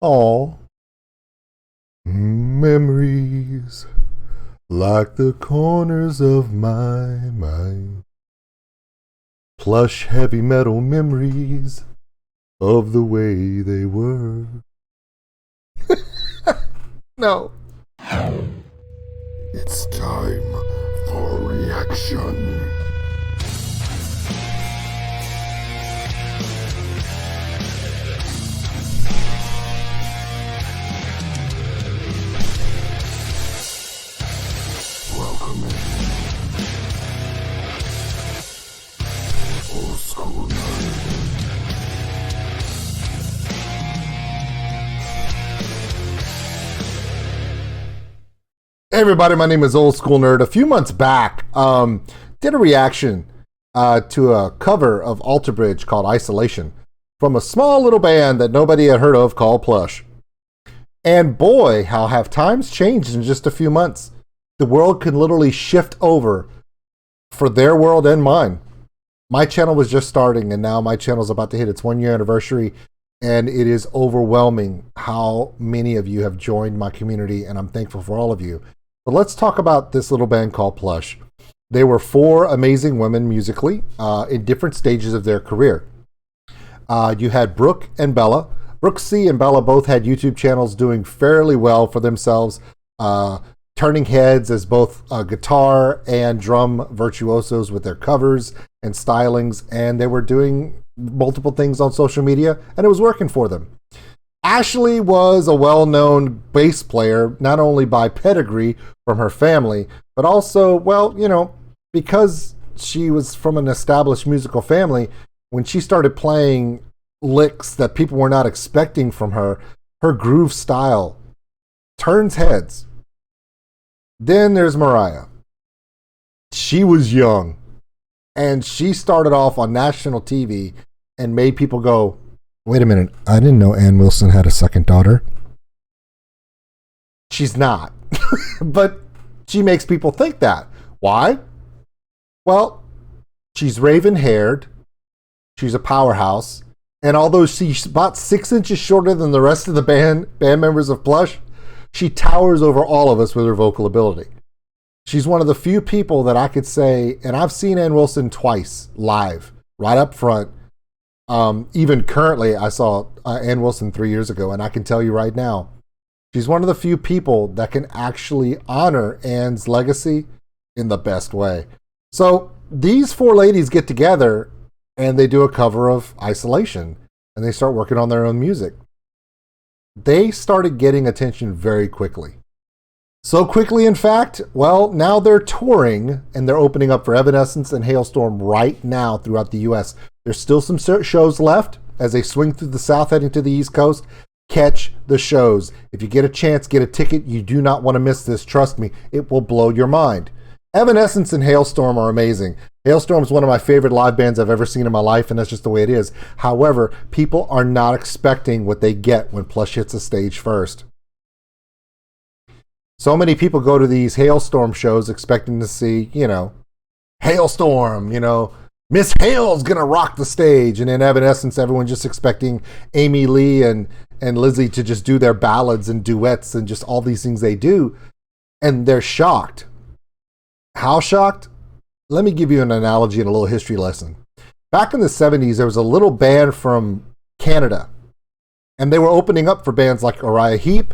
All memories like the corners of my mind. Plush heavy metal memories of the way they were. No. It's time for reaction. Welcome in. Old School Nerd. Hey everybody, my name is OldSkuleNerd. A few months back, did a reaction to a cover of Alter Bridge called Isolation from a small little band that nobody had heard of called PLUSH. And boy, how have times changed in just a few months. The world can literally shift over for their world and mine. My channel was just starting, and now my channel is about to hit its 1-year anniversary, and it is overwhelming how many of you have joined my community, and I'm thankful for all of you. But let's talk about this little band called PLUSH. They were 4 amazing women musically in different stages of their career. You had Brooke and Bella. Brooke C and Bella both had YouTube channels doing fairly well for themselves, turning heads as both guitar and drum virtuosos with their covers and stylings, and they were doing multiple things on social media, and it was working for them. Ashley was a well-known bass player, not only by pedigree from her family, but also, well, you know, because she was from an established musical family, when she started playing licks that people were not expecting from her, her groove style turns heads. Then there's Mariah. She was young, and she started off on national TV and made people go, wait a minute, I didn't know Ann Wilson had a second daughter. She's not. But she makes people think that. Why? Well, she's raven-haired, she's a powerhouse, and although she's about 6 inches shorter than the rest of the band members of PLUSH, she towers over all of us with her vocal ability. She's one of the few people that I could say, and I've seen Ann Wilson twice live, right up front. Even currently, I saw Ann Wilson 3 years ago, and I can tell you right now, she's one of the few people that can actually honor Ann's legacy in the best way. So these 4 ladies get together, and they do a cover of Isolation, and they start working on their own music. They started getting attention very quickly. So quickly, in fact, well, now they're touring, and they're opening up for Evanescence and Hailstorm right now throughout the U.S. There's still some shows left as they swing through the South heading to the East Coast. Catch the shows. If you get a chance, get a ticket. You do not want to miss this. Trust me, it will blow your mind. Evanescence and Hailstorm are amazing. Hailstorm is one of my favorite live bands I've ever seen in my life, and that's just the way it is. However, people are not expecting what they get when PLUSH hits a stage first. So many people go to these Hailstorm shows expecting to see, you know, Hailstorm, you know, Miss Hale's gonna rock the stage. And in Evanescence, everyone's just expecting Amy Lee and Lizzie to just do their ballads and duets and just all these things they do. And they're shocked. How shocked? Let me give you an analogy and a little history lesson. Back in the 70s, there was a little band from Canada, and they were opening up for bands like Uriah Heep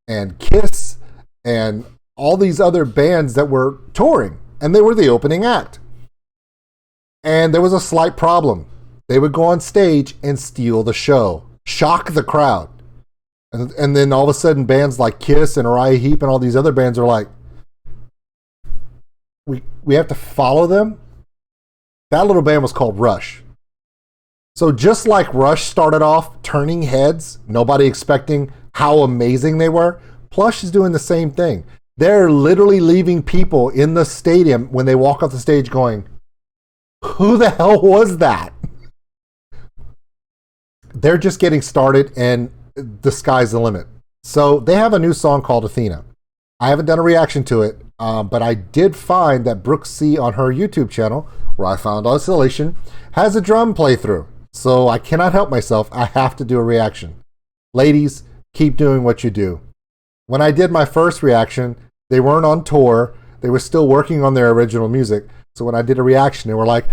and Kiss and all these other bands that were touring, and they were the opening act. And there was a slight problem. They would go on stage and steal the show, shock the crowd. And then all of a sudden, bands like Kiss and Uriah Heep and all these other bands are like, we have to follow them? That little band was called Rush. So just like Rush started off turning heads, nobody expecting how amazing they were, PLUSH is doing the same thing. They're literally leaving people in the stadium when they walk off the stage going, who the hell was that? They're just getting started, and the sky's the limit. So they have a new song called Athena. I haven't done a reaction to it, but I did find that Brooke C on her YouTube channel, where I found Isolation, has a drum playthrough. So I cannot help myself. I have to do a reaction. Ladies, Keep doing what you do. When I did my first reaction, they weren't on tour. They were still working on their original music. So when I did a reaction, they were like,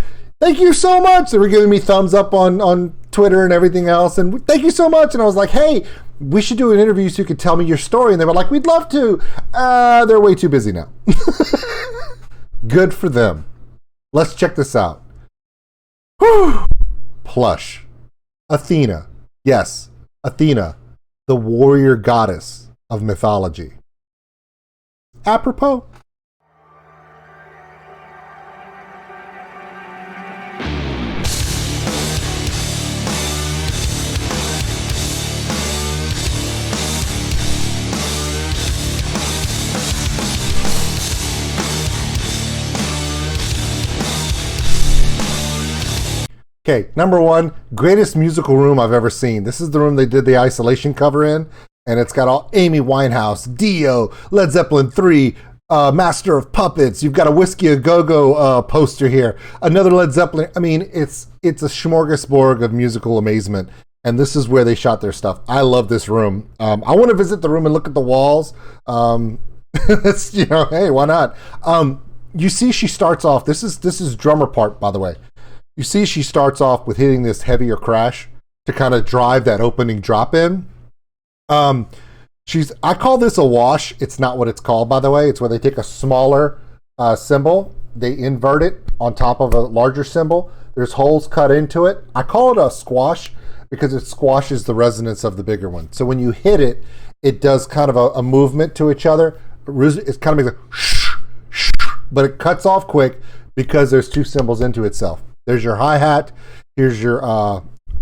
thank you so much. They were giving me thumbs up on Twitter and everything else. And thank you so much. And I was like, hey, we should do an interview so you could tell me your story. And they were like, we'd love to. They're way too busy now. Good for them. Let's check this out. Whew. Plush. Athena. Yes, Athena, the warrior goddess of mythology. Apropos. Okay, number one, greatest musical room I've ever seen. This is the room they did the Isolation cover in, and it's got all Amy Winehouse, Dio, Led Zeppelin 3, Master of Puppets. You've got a Whiskey A Go-Go poster here, another Led Zeppelin. I mean, it's a smorgasbord of musical amazement, and this is where they shot their stuff. I love this room. I want to visit the room and look at the walls. It's, hey, why not? You see, she starts off. This is drummer part, by the way. You see, she starts off with hitting this heavier crash to kind of drive that opening drop in. I call this a wash. It's not what it's called, by the way. It's where they take a smaller cymbal, they invert it on top of a larger cymbal. There's holes cut into it. I call it a squash because it squashes the resonance of the bigger one. So when you hit it, it does kind of a movement to each other. It kind of makes a shh, shh, but it cuts off quick because there's two cymbals into itself. There's your hi-hat. Here's your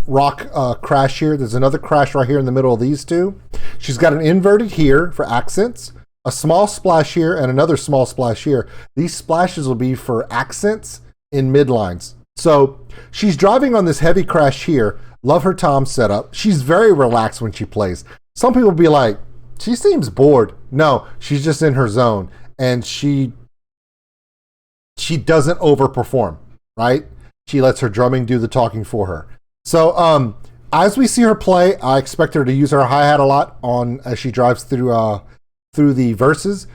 rock crash here. There's another crash right here in the middle of these two. She's got an inverted here for accents, a small splash here, and another small splash here. These splashes will be for accents in midlines. So she's driving on this heavy crash here. Love her tom setup. She's very relaxed when she plays. Some people be like, she seems bored. No, she's just in her zone. And she doesn't overperform, right? She lets her drumming do the talking for her. So as we see her play, I expect her to use her hi-hat a lot as she drives through the verses.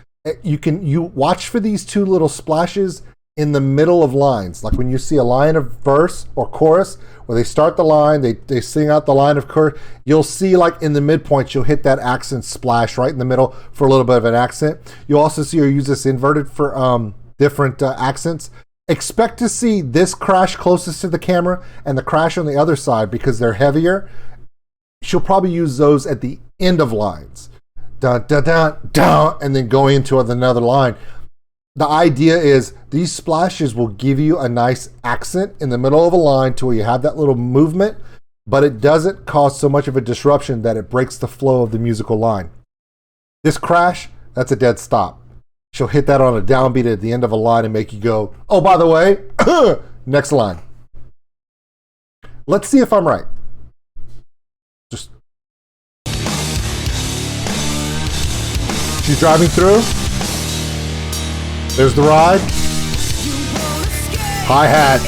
You watch for these two little splashes in the middle of lines. Like when you see a line of verse or chorus, where they start the line, they sing out the line of chorus, you'll see like in the midpoint, she'll hit that accent splash right in the middle for a little bit of an accent. You'll also see her use this inverted for different accents. Expect to see this crash closest to the camera and the crash on the other side because they're heavier. She'll probably use those at the end of lines. Dun, dun, dun, dun, and then going into another line. The idea is these splashes will give you a nice accent in the middle of a line to where you have that little movement, but it doesn't cause so much of a disruption that it breaks the flow of the musical line. This crash, that's a dead stop. She'll hit that on a downbeat at the end of a line and make you go, oh, by the way, next line. Let's see if I'm right. She's driving through. There's the ride. Hi-hat.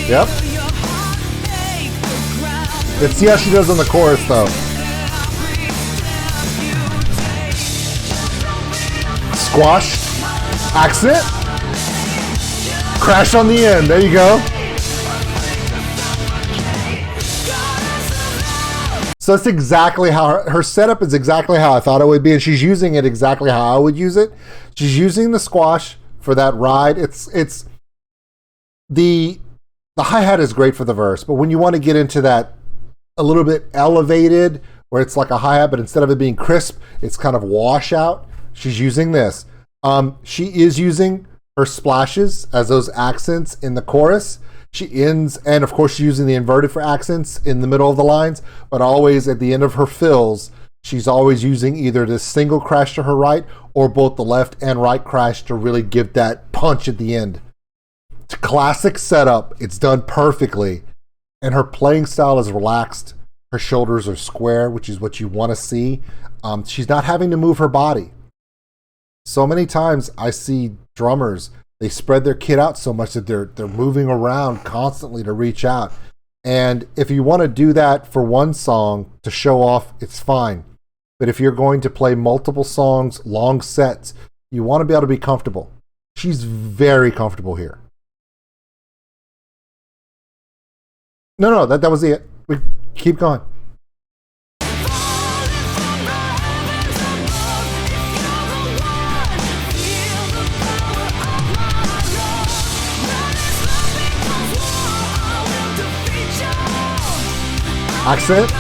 Yep. Let's see how she does on the chorus, though. Squash. Accent. Crash on the end. There you go. So that's exactly how her setup is exactly how I thought it would be, and she's using it exactly how I would use it. She's using the squash for that ride. It's the hi-hat is great for the verse, but when you want to get into that a little bit elevated, where it's like a hi-hat, but instead of it being crisp, it's kind of wash out, she's using this. She is using her splashes as those accents in the chorus. She ends, and of course she's using the inverted for accents in the middle of the lines, but always at the end of her fills, she's always using either this single crash to her right or both the left and right crash to really give that punch at the end. It's a classic setup. It's done perfectly. And her playing style is relaxed. Her shoulders are square, which is what you want to see. She's not having to move her body. So many times I see drummers They spread their kit out so much that they're moving around constantly to reach out. And if you want to do that for one song to show off, it's fine. But if you're going to play multiple songs, long sets, you want to be able to be comfortable. She's very comfortable here. No, that was it. We keep going. Accent.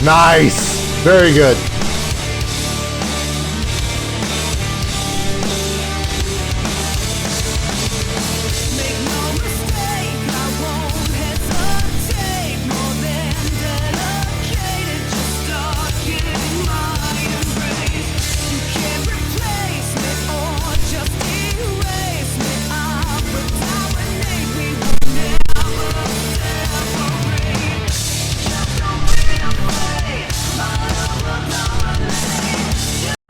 Nice. Very good.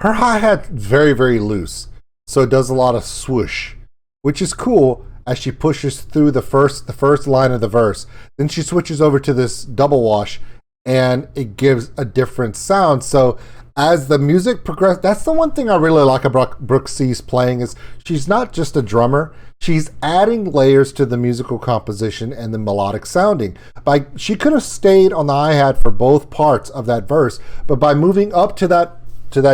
Her hi-hat's very, very loose, so it does a lot of swoosh, which is cool as she pushes through the first line of the verse. Then she switches over to this double wash, and it gives a different sound. So as the music progresses, that's the one thing I really like about Brooke C's playing is she's not just a drummer. She's adding layers to the musical composition and the melodic sounding. She could have stayed on the hi-hat for both parts of that verse, but by moving up to that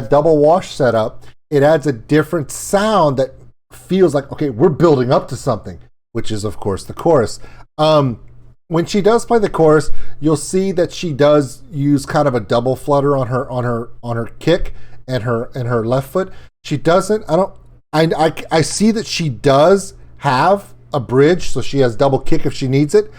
double wash setup, it adds a different sound that feels like, okay, we're building up to something, which is of course the chorus. When she does play the chorus, you'll see that she does use kind of a double flutter on her kick and her left foot. She doesn't. I see that she does have a bridge, so she has double kick if she needs it.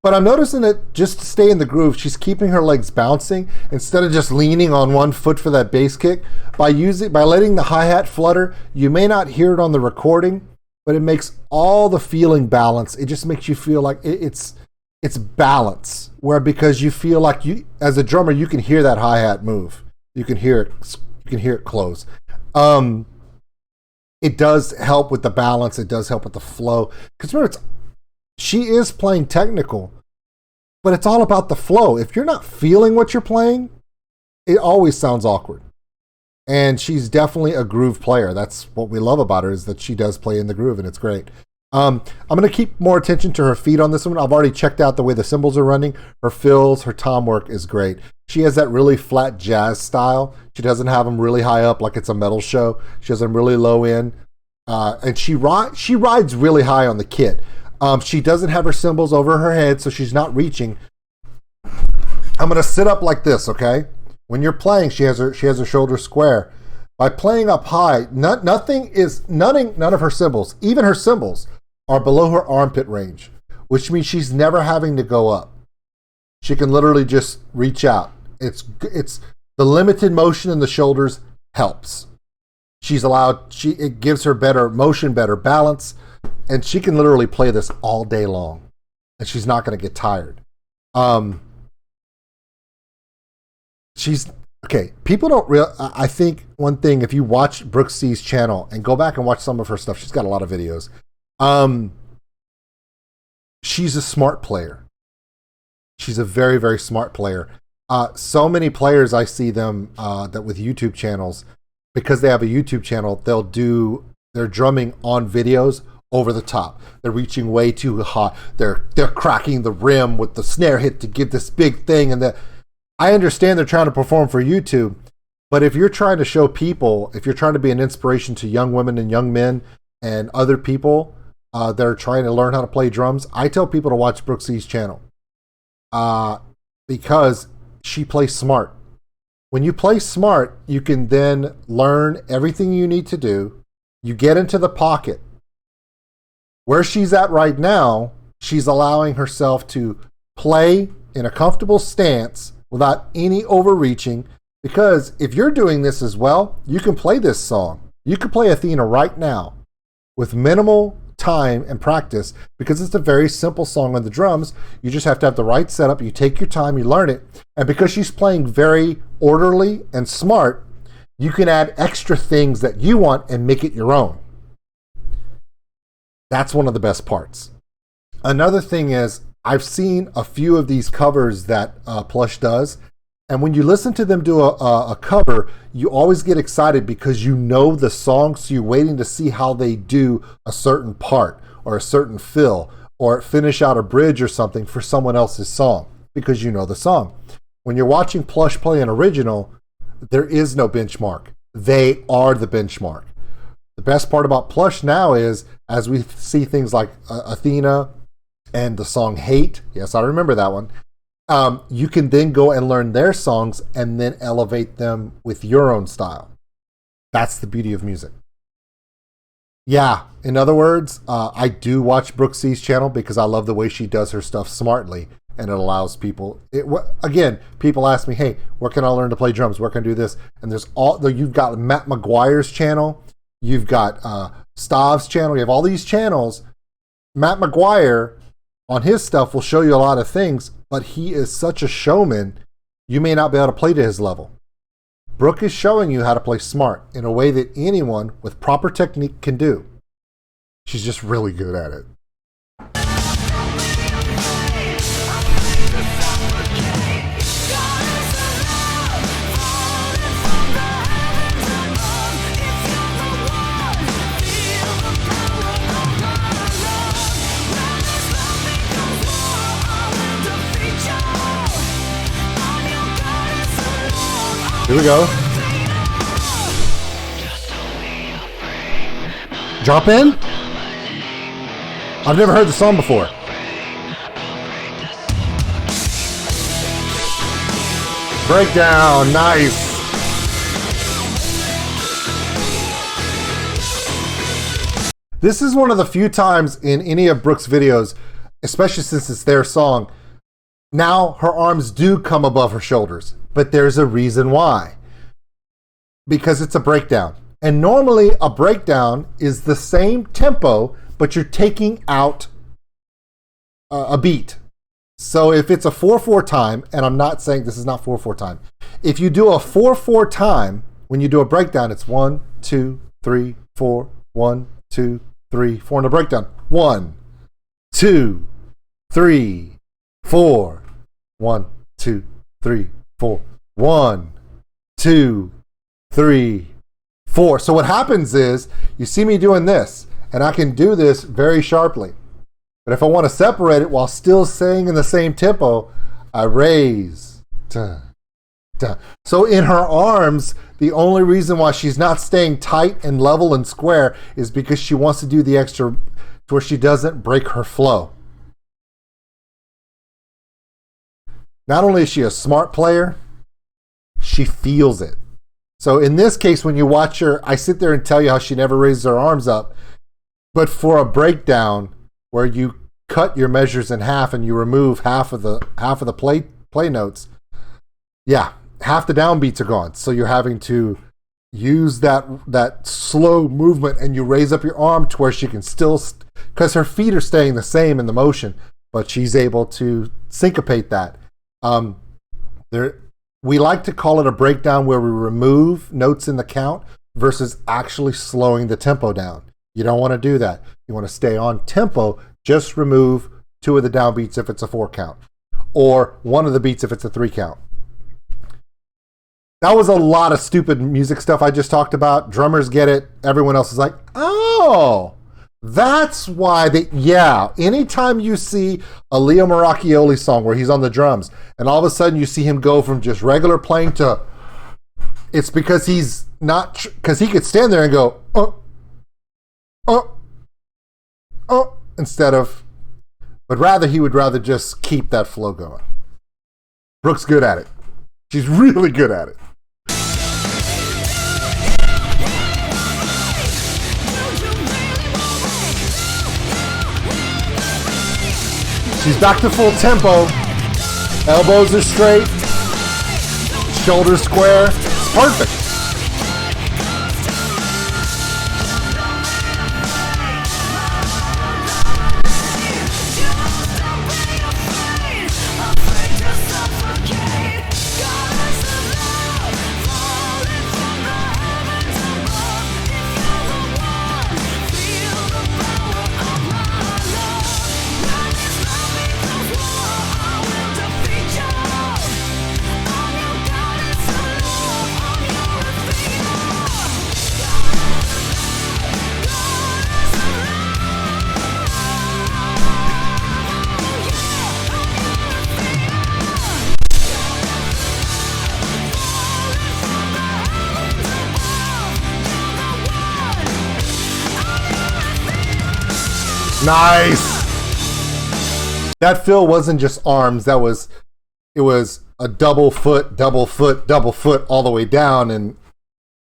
But I'm noticing that just to stay in the groove, she's keeping her legs bouncing instead of just leaning on one foot for that bass kick. By letting the hi-hat flutter, you may not hear it on the recording, but it makes all the feeling balance. It just makes you feel like it's balance. Where because you feel like you, as a drummer, you can hear that hi-hat move. You can hear it. You can hear it close. It does help with the balance. It does help with the flow. Because remember, she is playing technical, but it's all about the flow. If you're not feeling what you're playing, it always sounds awkward. And she's definitely a groove player. That's what we love about her, is that she does play in the groove, and it's great. I'm going to keep more attention to her feet on this one. I've already checked out the way the cymbals are running. Her fills, her tom work is great. She has that really flat jazz style. She doesn't have them really high up like it's a metal show. She has them really low in. And she rides really high on the kit. She doesn't have her cymbals over her head, so she's not reaching. I'm going to sit up like this, okay? When you're playing, she has her shoulders square. By playing up high, none of her cymbals, even her cymbals, are below her armpit range, which means she's never having to go up. She can literally just reach out. It's the limited motion in the shoulders helps. It gives her better motion, better balance. And she can literally play this all day long, and she's not going to get tired. People don't I think one thing, if you watch Brooke C's channel and go back and watch some of her stuff, she's got a lot of videos. She's a smart player. She's a very, very smart player. So many players, I see them that with YouTube channels, because they have a YouTube channel, they'll do their drumming on videos over the top. They're reaching way too high. They're cracking the rim with the snare hit to give this big thing. And I understand they're trying to perform for YouTube, but if you're trying to show people, if you're trying to be an inspiration to young women and young men and other people that are trying to learn how to play drums, I tell people to watch Brooke C's channel because she plays smart. When you play smart, you can then learn everything you need to do. You get into the pocket. Where she's at right now, she's allowing herself to play in a comfortable stance without any overreaching, because if you're doing this as well, you can play this song. You can play Athena right now with minimal time and practice, because it's a very simple song on the drums. You just have to have the right setup. You take your time, you learn it. And because she's playing very orderly and smart, You can add extra things that you want and make it your own. That's one of the best parts. Another thing is, I've seen a few of these covers that Plush does, and when you listen to them do a cover, you always get excited because you know the song, so you're waiting to see how they do a certain part or a certain fill or finish out a bridge or something for someone else's song because you know the song. When you're watching Plush play an original, there is no benchmark. They are the benchmark. The best part about Plush now is, as we see things like Athena and the song Hate, yes, I remember that one, you can then go and learn their songs and then elevate them with your own style. That's the beauty of music. Yeah, in other words, I do watch Brooke C's channel because I love the way she does her stuff smartly, and it allows people. Again, people ask me, "Hey, where can I learn to play drums? Where can I do this?" And you've got Matt McGuire's channel, you've got Stav's channel, you have all these channels. Matt McGuire on his stuff will show you a lot of things, but he is such a showman, you may not be able to play to his level. Brooke is showing you how to play smart in a way that anyone with proper technique can do. She's just really good at it. Here we go. Drop in? I've never heard the song before. Breakdown, nice. This is one of the few times in any of Brooke's videos, especially since it's their song, now her arms do come above her shoulders. But there's a reason why. Because it's a breakdown. And normally a breakdown is the same tempo, but you're taking out a beat. So if it's a 4/4 time, and I'm not saying this is not 4/4 time. If you do a 4/4 time, when you do a breakdown, it's 1, 2, 3, 4, 1, 2, 3, 4 in a breakdown. 1, 2, 3, 4. 1, 2, 3, 4. 1, 2, 3, 4. So what happens is, you see me doing this, and I can do this very sharply. But if I want to separate it while still staying in the same tempo, I raise. Dun, dun. So in her arms, the only reason why she's not staying tight and level and square is because she wants to do the extra to where she doesn't break her flow. Not only is she a smart player, she feels it. So in this case, when you watch her, I sit there and tell you how she never raises her arms up. But for a breakdown where you cut your measures in half and you remove half of the play notes, yeah, half the downbeats are gone. So you're having to use that slow movement, and you raise up your arm to where she can still, because her feet are staying the same in the motion, but she's able to syncopate that. We like to call it a breakdown where we remove notes in the count versus actually slowing the tempo down. You don't want to do that. You want to stay on tempo, just remove 2 of the downbeats if it's a 4 count, or 1 of the beats if it's a 3 count. That was a lot of stupid music stuff I just talked about. Drummers get it. Everyone else is like, oh, that's why anytime you see a Leo Maracchioli song where he's on the drums and all of a sudden you see him go from just regular playing to, it's because he's not, because he could stand there and go, instead of, but rather he would rather just keep that flow going. Brooke's good at it. She's really good at it. She's back to full tempo. Elbows are straight. Shoulders square. It's perfect. Nice. That fill wasn't just arms. It was a double foot, double foot, double foot all the way down, and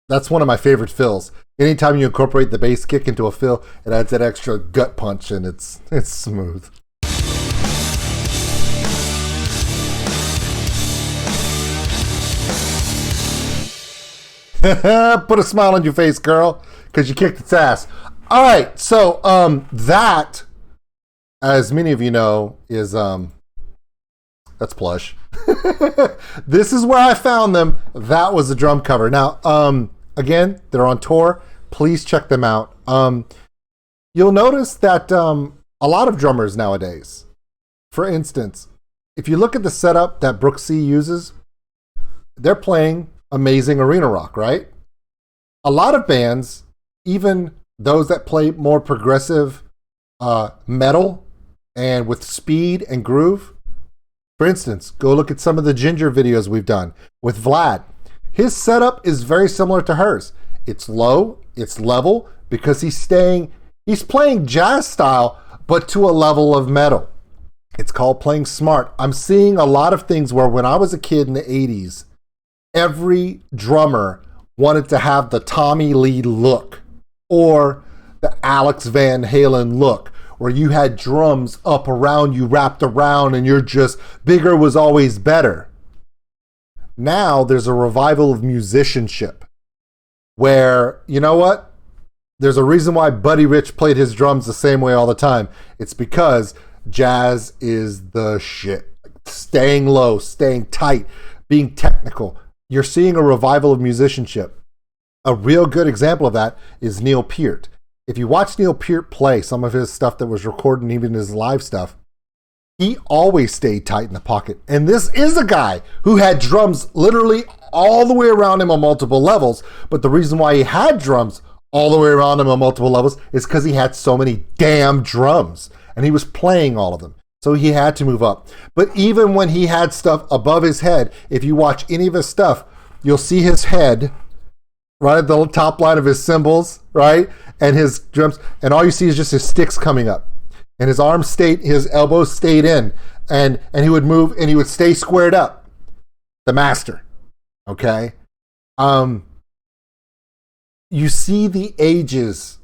that's one of my favorite fills. Anytime you incorporate the bass kick into a fill, it adds that extra gut punch, and it's smooth. Put a smile on your face, girl, because you kicked its ass. All right, so that, as many of you know, is that's Plush. This is where I found them. That was the drum cover. Now, again, they're on tour. Please check them out. You'll notice that a lot of drummers nowadays, for instance, if you look at the setup that Brooke C uses, they're playing amazing arena rock, right? A lot of bands, even those that play more progressive metal and with speed and groove, for instance, go look at some of the Ginger videos we've done with Vlad. His setup is very similar to hers. It's low, it's level, because he's playing jazz style, but to a level of metal. It's called playing smart. I'm seeing a lot of things where when I was a kid in the 80s, every drummer wanted to have the Tommy Lee look or the Alex Van Halen look, where you had drums up around you, wrapped around, and you're just, bigger was always better. Now there's a revival of musicianship where, you know what? There's a reason why Buddy Rich played his drums the same way all the time. It's because jazz is the shit. Staying low, staying tight, being technical. You're seeing a revival of musicianship. A real good example of that is Neil Peart. If you watch Neil Peart play some of his stuff that was recorded and even his live stuff, he always stayed tight in the pocket. And this is a guy who had drums literally all the way around him on multiple levels. But the reason why he had drums all the way around him on multiple levels is because he had so many damn drums. And he was playing all of them. So he had to move up. But even when he had stuff above his head, if you watch any of his stuff, you'll see his head right at the top line of his cymbals, right? And his drums. And all you see is just his sticks coming up. And his arms stayed, his elbows stayed in. And he would move and he would stay squared up. The master. Okay? You see the ages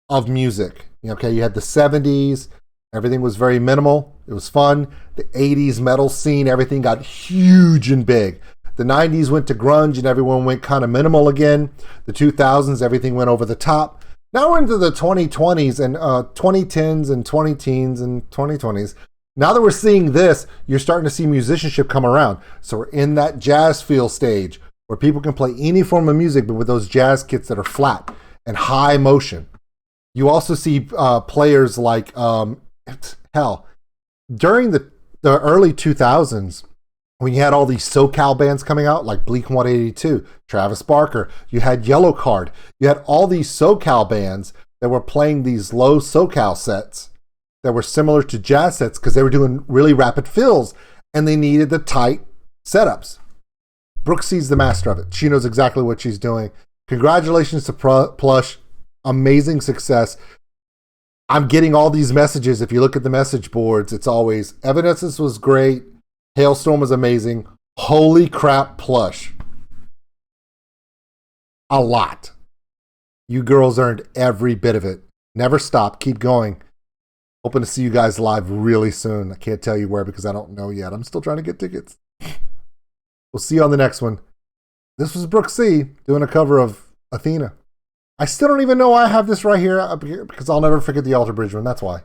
of music. Okay, you had the 70s. Everything was very minimal. It was fun. The 80s metal scene, everything got huge and big. The 90s went to grunge and everyone went kind of minimal again. The 2000s, everything went over the top. Now we're into the 2020s and 2010s and 20-teens and 2020s. Now that we're seeing this, you're starting to see musicianship come around. So we're in that jazz feel stage where people can play any form of music, but with those jazz kits that are flat and high motion. You also see players like, during the early 2000s, when you had all these SoCal bands coming out, like Blink-182, Travis Barker, you had Yellow Card, you had all these SoCal bands that were playing these low SoCal sets that were similar to jazz sets because they were doing really rapid fills and they needed the tight setups. Brooke C's the master of it. She knows exactly what she's doing. Congratulations to Plush. Amazing success. I'm getting all these messages. If you look at the message boards, it's always, Evanescence was great. Hailstorm was amazing. Holy crap, Plush. A lot. You girls earned every bit of it. Never stop. Keep going. Hoping to see you guys live really soon. I can't tell you where because I don't know yet. I'm still trying to get tickets. We'll see you on the next one. This was Brooke C doing a cover of Athena. I still don't even know why I have this right here because I'll never forget the Alter Bridge one. That's why.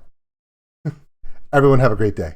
Everyone have a great day.